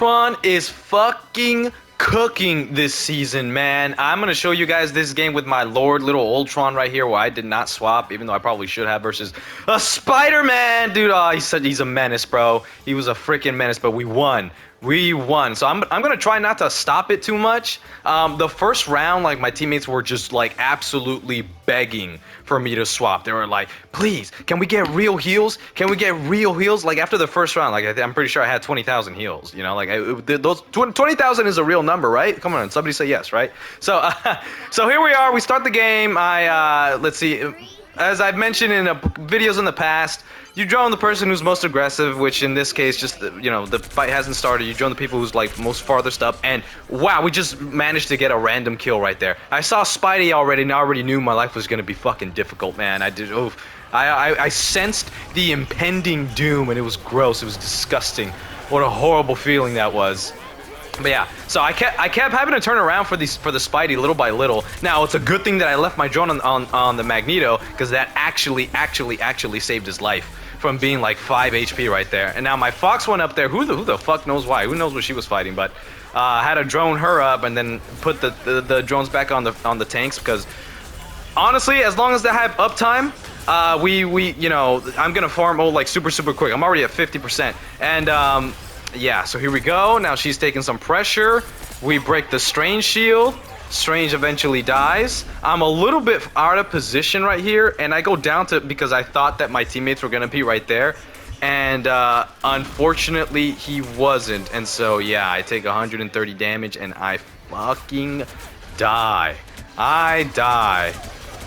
Ultron is fucking cooking this season, man. I'm gonna show you guys this game with my Lord Little Ultron right here, where I did not swap, even though I probably should have, versus a Spider-Man, dude. Oh, he's a menace, bro. He was a freaking menace, but we won. We won. So I'm gonna try not to stop it too much. The first round, like, my teammates were just like absolutely begging for me to swap. They were like, please, can we get real heals? Can we get real heals? Like, after the first round, like, I'm pretty sure I had 20,000 heals, you know, like, those 20,000 is a real number, right? Come on, somebody say yes, right? So so here we are. We start the game. Let's see, as I've mentioned in videos in the past, you drone the person who's most aggressive, which in this case, just, you know, the fight hasn't started. You drone the people who's like most farthest up, and wow, we just managed to get a random kill right there. I saw Spidey already, and I already knew my life was gonna be fucking difficult, man. I sensed the impending doom, and it was gross. It was disgusting. What a horrible feeling that was. But yeah, so I kept having to turn around for the Spidey little by little. Now it's a good thing that I left my drone on the Magneto, because that actually saved his life from being like 5 HP right there. And now my Fox went up there. Who the fuck knows why? Who knows what she was fighting? But had to drone her up and then put the drones back on the tanks, because honestly, as long as they have uptime, you know, I'm gonna farm ult like super quick. I'm already at 50%, and yeah, so here we go. Now she's taking some pressure. We break the Strange shield. Strange eventually dies. I'm a little bit out of position right here, and I go down to, because I thought that my teammates were gonna be right there, and unfortunately he wasn't. And so yeah, I take 130 damage and I fucking die. I die.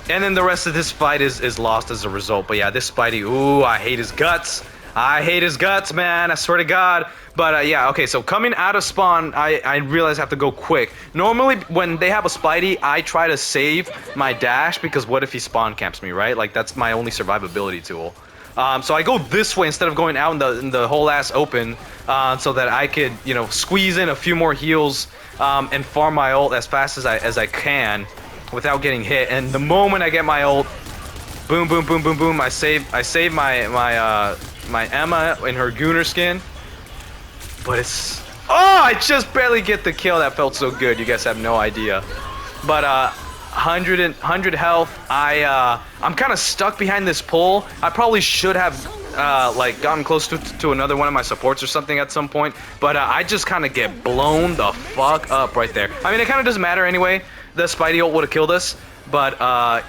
And then the rest of this fight is lost as a result. But yeah, this Spidey, ooh, I hate his guts. I hate his guts, man. I swear to God. But yeah, okay, so coming out of spawn, I realize I have to go quick. Normally, when they have a Spidey, I try to save my dash, because what if he spawn camps me, right? Like, that's my only survivability tool. So I go this way instead of going out in the whole ass open, so that I could, you know, squeeze in a few more heals and farm my ult as fast as I can without getting hit. And the moment I get my ult, boom, boom, boom, boom, boom, I save my Emma in her Gooner skin. But it's... Oh, I just barely get the kill. That felt so good. You guys have no idea. But 100 health. I'm kind of stuck behind this pole. I probably should have like gotten close to another one of my supports or something at some point. But I just kind of get blown the fuck up right there. I mean, it kind of doesn't matter anyway. The Spidey ult would have killed us. But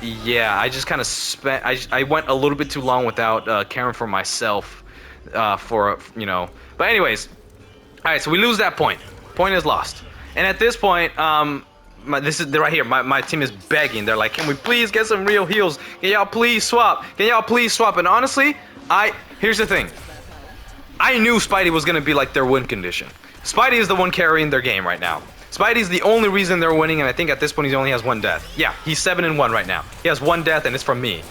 yeah, I just kind of spent... I went a little bit too long without caring for myself, you know. But anyways, all right, so we lose that point. Point is lost. And at this point, they're right here. My team is begging. They're like, can we please get some real heals? Can y'all please swap? Can y'all please swap? And honestly, here's the thing. I knew Spidey was gonna be like their win condition. Spidey is the one carrying their game right now. Spidey's the only reason they're winning, and I think at this point he only has 1 death. Yeah, he's 7-1 right now. He has 1 death, and it's from me.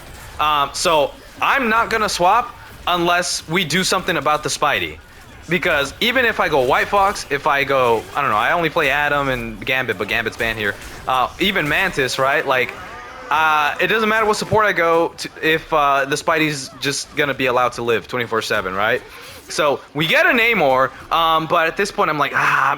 So I'm not gonna swap unless we do something about the Spidey. Because even if I go White Fox, if I go, I don't know, I only play Adam and Gambit, but Gambit's banned here. Even Mantis, right? Like, it doesn't matter what support I go to if the Spidey's just gonna be allowed to live 24/7, right? So we get a Namor, but at this point I'm like,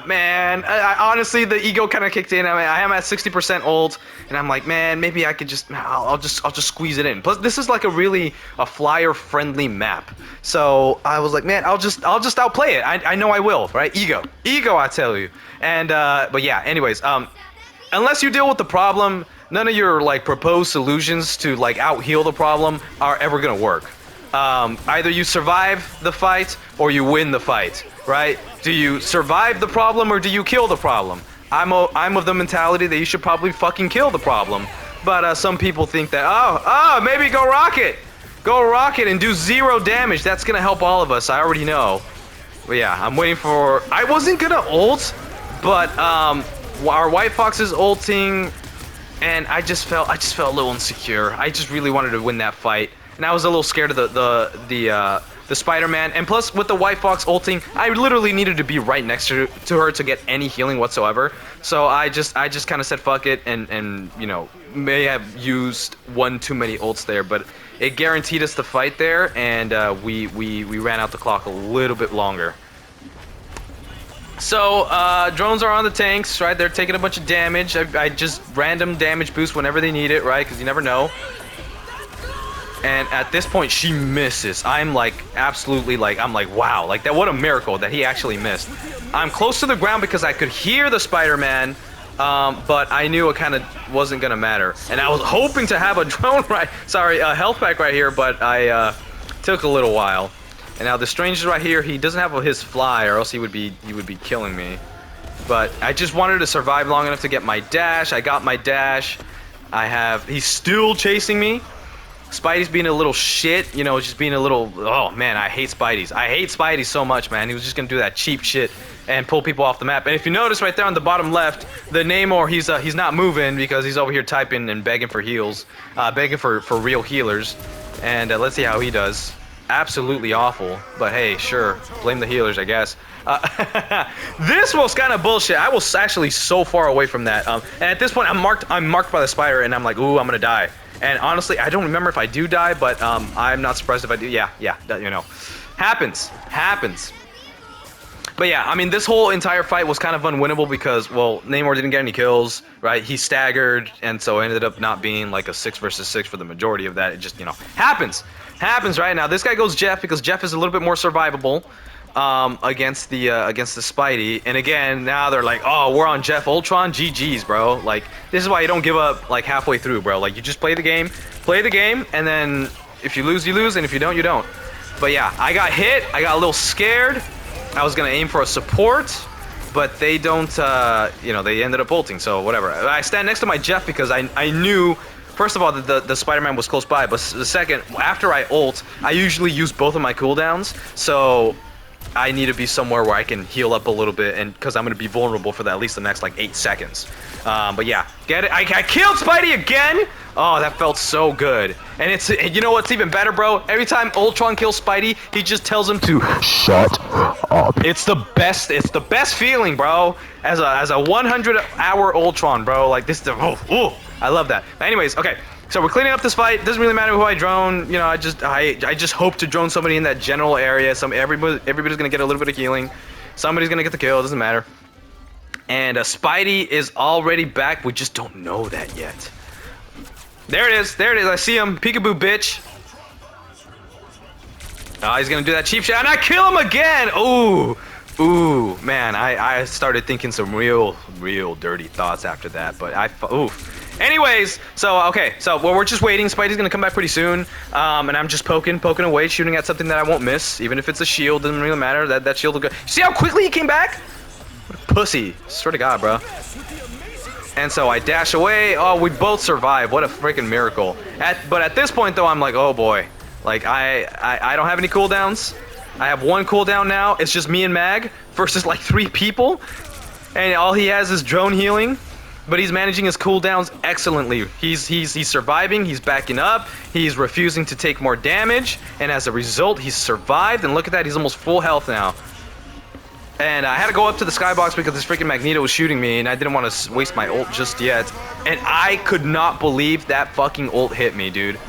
man, honestly the ego kind of kicked in. I mean, I am at 60% ult, and I'm like, man, maybe I could just, I'll just squeeze it in. Plus, this is like a flyer friendly map, so I was like, man, I'll just outplay it. I know I will, right? Ego, I tell you. And but yeah, anyways, unless you deal with the problem, none of your like proposed solutions to like out heal the problem are ever gonna work. Either you survive the fight or you win the fight, right? Do you survive the problem or do you kill the problem? I'm of the mentality that you should probably fucking kill the problem. But some people think that, maybe go rocket and do 0 damage. That's gonna help all of us. I already know. But yeah, I'm waiting for... I wasn't gonna ult, but our White Fox is ulting, and I just felt a little insecure. I just really wanted to win that fight. And I was a little scared of the Spider-Man. And plus, with the White Fox ulting, I literally needed to be right next to her to get any healing whatsoever. So I just kind of said fuck it, and you know, may have used 1 too many ults there, but it guaranteed us the fight there, and we ran out the clock a little bit longer. So, drones are on the tanks, right? They're taking a bunch of damage. I just random damage boost whenever they need it, right? Because you never know. And at this point, she misses. I'm like, absolutely like, I'm like, wow. Like, that, what a miracle that he actually missed. I'm close to the ground because I could hear the Spider-Man, but I knew it kind of wasn't going to matter. And I was hoping to have a drone a health pack right here, but I took a little while. And now the Stranger's right here. He doesn't have his fly, or else he would be killing me. But I just wanted to survive long enough to get my dash. I got my dash. He's still chasing me. Spidey's being a little shit, you know, just being a little, oh man, I hate Spidey's. I hate Spidey so much, man. He was just gonna do that cheap shit and pull people off the map. And if you notice right there on the bottom left, the Namor, he's not moving because he's over here typing and begging for heals, begging for real healers. And let's see how he does. Absolutely awful, but hey, sure, blame the healers, I guess. This was kind of bullshit. I was actually so far away from that. And at this point, I'm marked by the spider, and I'm like, ooh, I'm gonna die. And honestly, I don't remember if I do die, but I'm not surprised if I do. Yeah, you know, happens. But yeah, I mean, this whole entire fight was kind of unwinnable because, well, Namor didn't get any kills, right? He staggered, and so it ended up not being like a 6 versus 6 for the majority of that. It just, you know, happens, right? Now, this guy goes Jeff because Jeff is a little bit more survivable against the Spidey. And again, now they're like, oh, we're on Jeff Ultron, GG's, bro. Like, this is why you don't give up like halfway through, bro. Like, you just play the game, and then if you lose, you lose, and if you don't, you don't. But yeah, I got hit. I got a little scared. I was gonna aim for a support, but they don't, you know, they ended up ulting, so whatever. I stand next to my Jeff because I knew, first of all, that the Spider-Man was close by, but the second, after I ult, I usually use both of my cooldowns, so I need to be somewhere where I can heal up a little bit, and because I'm gonna be vulnerable for at least the next like 8 seconds. But yeah, get it? I killed Spidey again. Oh, that felt so good. And it's, you know what's even better, bro? Every time Ultron kills Spidey, he just tells him to shut up. It's the best feeling, bro. As a 100-hour Ultron, bro. Like this, I love that. Anyways, okay. So we're cleaning up this fight. Doesn't really matter who I drone. You know, I just hope to drone somebody in that general area. Everybody's gonna get a little bit of healing. Somebody's gonna get the kill. Doesn't matter. And Spidey is already back. We just don't know that yet. There it is. I see him. Peekaboo, bitch. Oh, he's gonna do that cheap shot, and I kill him again. Ooh, man. I started thinking some real dirty thoughts after that. But Anyways, so well, we're just waiting. Spidey's gonna come back pretty soon, and I'm just poking away, shooting at something that I won't miss, even if it's a shield. Doesn't really matter. That shield will go. See how quickly he came back? What a pussy! Swear to God, bro. And so I dash away. Oh, we both survive. What a freaking miracle! But at this point, though, I'm like, oh boy, like I don't have any cooldowns. I have 1 cooldown now. It's just me and Mag versus like 3 people, and all he has is drone healing. But he's managing his cooldowns excellently. He's surviving, he's backing up, he's refusing to take more damage, and as a result, he's survived, and look at that, he's almost full health now. And I had to go up to the skybox because this freaking Magneto was shooting me, and I didn't want to waste my ult just yet. And I could not believe that fucking ult hit me, dude.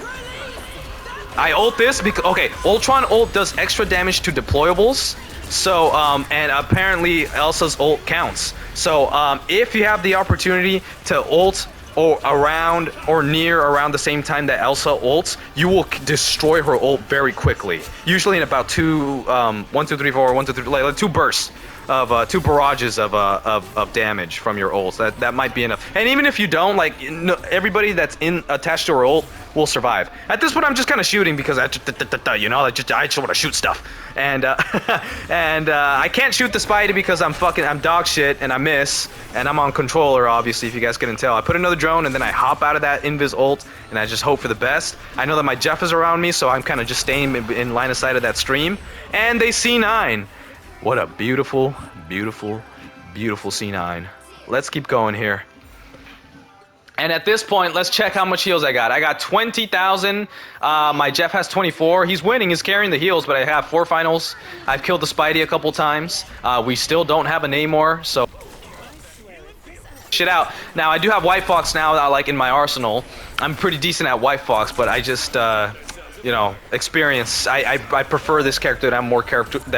I ult this because, okay, Ultron ult does extra damage to deployables. So, and apparently Elsa's ult counts. So, if you have the opportunity to ult or around or near around the same time that Elsa ults, you will destroy her ult very quickly. Usually in about 1, 2, 3, 4, 1, 2, 3, like 2 bursts of 2 barrages of damage from your ult. That might be enough. And even if you don't, like, everybody that's attached to her ult will survive. At this point, I'm just kind of shooting because I just want to shoot stuff. And I can't shoot the Spidey because I'm dog shit and I miss. And I'm on controller, obviously, if you guys couldn't tell. I put another drone and then I hop out of that invis ult and I just hope for the best. I know that my Jeff is around me, so I'm kind of just staying in line of sight of that stream. And they C9. What a beautiful, beautiful, beautiful C9. Let's keep going here. And at this point, let's check how much heals I got. I got 20,000. My Jeff has 24. He's winning. He's carrying the heals, but I have 4 finals. I've killed the Spidey a couple times. We still don't have a Namor, so shit out. Now, I do have White Fox now, like in my arsenal. I'm pretty decent at White Fox, but I just, you know, experience. I prefer this character that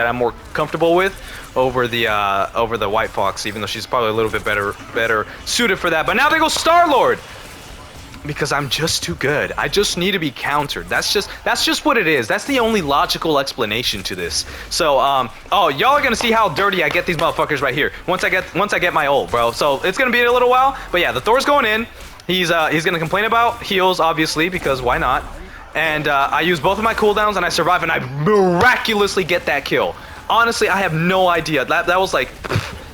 I'm more comfortable with over the White Fox, even though she's probably a little bit better suited for that. But now they go Star-Lord. Because I'm just too good. I just need to be countered. That's just what it is. That's the only logical explanation to this. So, oh, y'all are gonna see how dirty I get these motherfuckers right here. Once I get my ult, bro. So it's gonna be a little while. But yeah, the Thor's going in. He's gonna complain about heals, obviously, because why not? And I use both of my cooldowns and I survive and I miraculously get that kill. Honestly, I have no idea. That was like,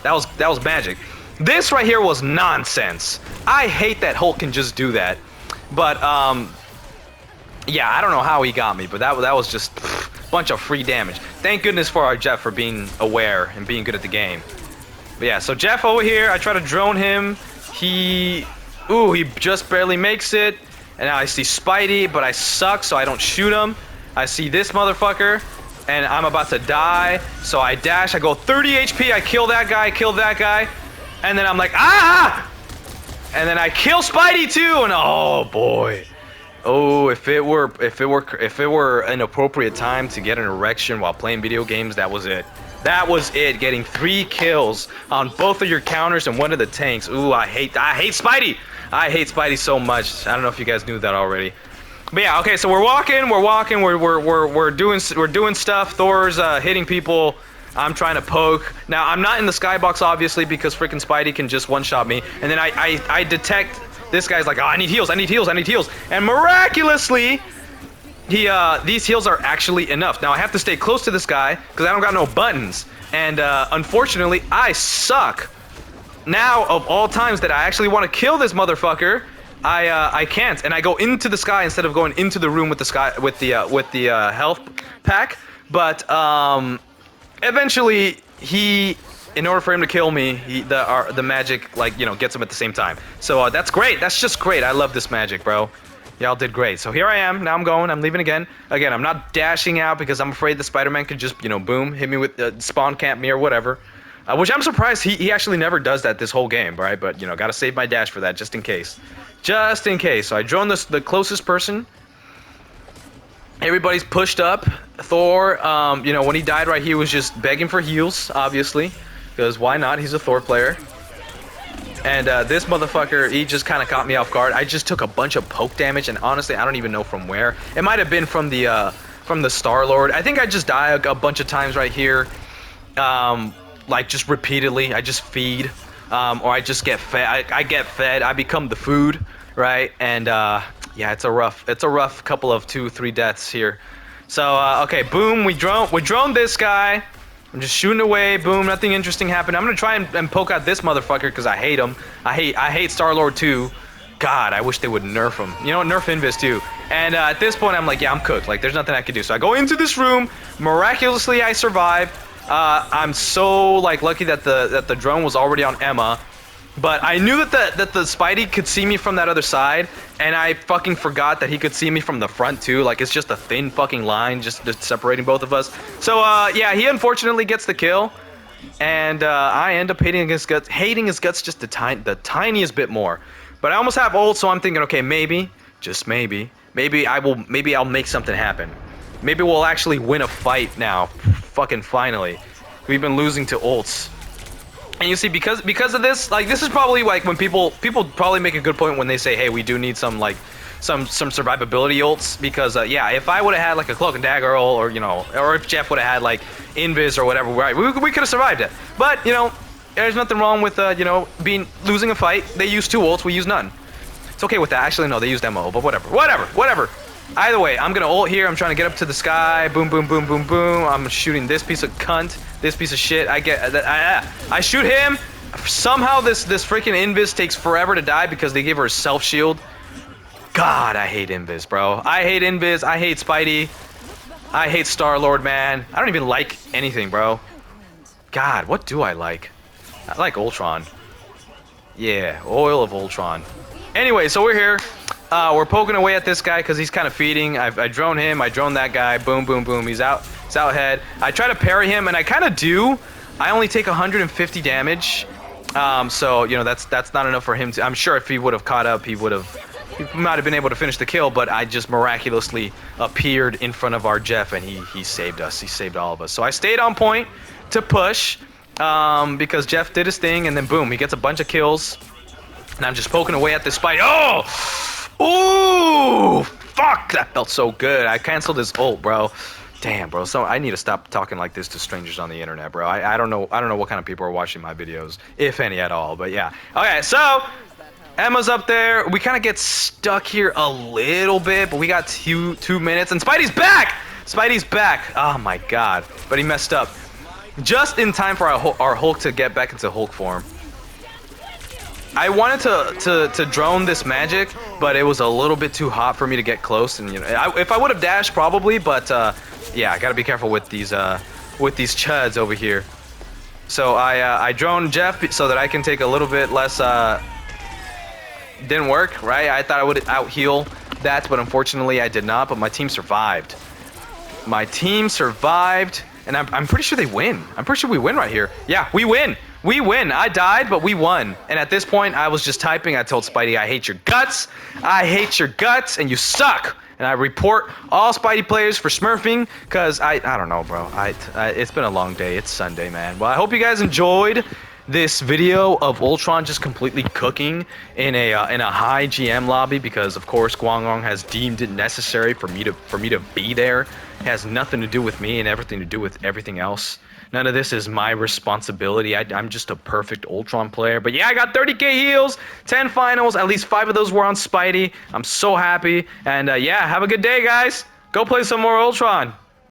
that was magic. This right here was nonsense. I hate that Hulk can just do that. But, yeah, I don't know how he got me, but that was just a bunch of free damage. Thank goodness for our Jeff for being aware and being good at the game. But yeah, so Jeff over here, I try to drone him. He just barely makes it. And now I see Spidey, but I suck, so I don't shoot him. I see this motherfucker, and I'm about to die. So I dash, I go 30 HP, I kill that guy. And then I'm like, ah! And then I kill Spidey too, and oh boy. Oh, if it were an appropriate time to get an erection while playing video games, that was it. That was it. Getting 3 kills on both of your counters and one of the tanks. Ooh, I hate Spidey. I hate Spidey so much. I don't know if you guys knew that already. But yeah, okay, so we're walking, we're doing stuff. Thor's hitting people. I'm trying to poke. Now, I'm not in the skybox, obviously, because freaking Spidey can just one-shot me. And then I detect this guy's like, oh, I need heals. And miraculously, these heals are actually enough. Now, I have to stay close to this guy, because I don't got no buttons. And unfortunately, I suck. Now, of all times that I actually want to kill this motherfucker, I can't. And I go into the sky instead of going into the room with the health pack. But, eventually, in order for him to kill me, the magic, like, you know, gets him at the same time. So that's great. That's just great. I love this magic, bro. Y'all did great. So here I am. Now I'm leaving again. Again, I'm not dashing out because I'm afraid the Spider-Man could just, you know, boom, hit me with spawn camp me or whatever. Which I'm surprised he actually never does that this whole game, right? But, you know, gotta save my dash for that just in case. Just in case. So I drone the closest person. Everybody's pushed up. Thor, you know, when he died, right, he was just begging for heals, obviously. Because why not? He's a Thor player. And this motherfucker, he just kind of caught me off guard. I just took a bunch of poke damage, and honestly, I don't even know from where. It might have been from the Star-Lord. I think I just die a bunch of times right here. Like, just repeatedly. I just feed. Or I just get fed. I get fed. I become the food, right? And, yeah, it's a rough couple of 2-3 deaths here. So, okay, boom, we droned this guy. I'm just shooting away, boom, nothing interesting happened. I'm gonna try and poke out this motherfucker because I hate him. I hate Star-Lord too. God, I wish they would nerf him. You know what, nerf Invis too. And at this point, I'm like, yeah, I'm cooked. Like, there's nothing I can do. So I go into this room. Miraculously, I survive. I'm so, like, lucky that the drone was already on Emma. But I knew that the Spidey could see me from that other side, and I fucking forgot that he could see me from the front too. Like, it's just a thin fucking line just separating both of us. So yeah, he unfortunately gets the kill, and I end up hating his guts just the tiniest bit more. But I almost have ult, so I'm thinking, okay, maybe, just maybe I'll make something happen. Maybe we'll actually win a fight now, fucking finally. We've been losing to ults. And you see, because of this, like, this is probably like when people probably make a good point when they say, hey, we do need some like some survivability ults, because yeah, if I would have had like a cloak and dagger ult, or, you know, or if Jeff would have had like invis or whatever, right, we could have survived it. But, you know, there's nothing wrong with you know, losing a fight. They use 2 ults, we use none. It's okay with that. Actually, no, they used MO, but whatever. Either way, I'm gonna ult here. I'm trying to get up to the sky. Boom, boom, boom, boom, boom. I'm shooting this piece of cunt. This piece of shit. I shoot him. Somehow this freaking Invis takes forever to die because they gave her a self shield. God, I hate Invis, bro. I hate Invis. I hate Spidey. I hate Star-Lord, man. I don't even like anything, bro. God, what do I like? I like Ultron. Yeah, oil of Ultron. Anyway, so we're here. We're poking away at this guy because he's kind of feeding. I drone him. I drone that guy. Boom, boom, boom. He's out. He's out head. I try to parry him, and I kind of do. I only take 150 damage. So, you know, that's not enough for him to... I'm sure if he would have caught up, he would have He might have been able to finish the kill, but I just miraculously appeared in front of our Jeff, and he saved us. He saved all of us. So I stayed on point to push because Jeff did his thing, and then boom, he gets a bunch of kills. And I'm just poking away at this fight. Oh! Ooh! Fuck! That felt so good. I canceled his ult, bro. Damn, bro. So I need to stop talking like this to strangers on the internet, bro. I don't know what kind of people are watching my videos, if any at all. But yeah. Okay, so Emma's up there. We kind of get stuck here a little bit, but we got two minutes, and Spidey's back. Spidey's back. Oh my god! But he messed up just in time for our Hulk to get back into Hulk form. I wanted to drone this magic, but it was a little bit too hot for me to get close. And you know, if I would have dashed, probably, but yeah, I gotta be careful with these chuds over here. So I droned Jeff so that I can take a little bit less. Didn't work, right? I thought I would out heal that, but unfortunately I did not. But my team survived. My team survived, and I'm pretty sure they win. I'm pretty sure we win right here. Yeah, we win. We win. I died, but we won. And at this point, I was just typing. I told Spidey, I hate your guts. I hate your guts, and you suck. And I report all Spidey players for smurfing, because I don't know, bro. It's been a long day. It's Sunday, man. Well, I hope you guys enjoyed this video of Ultron just completely cooking in a high GM lobby, because of course Guanglong has deemed it necessary for me to be there. It has nothing to do with me and everything to do with everything else. None of this is my responsibility. I'm just a perfect Ultron player. But yeah, I got 30k heals, 10 finals, at least 5 of those were on Spidey. I'm so happy. And yeah, have a good day, guys. Go play some more Ultron.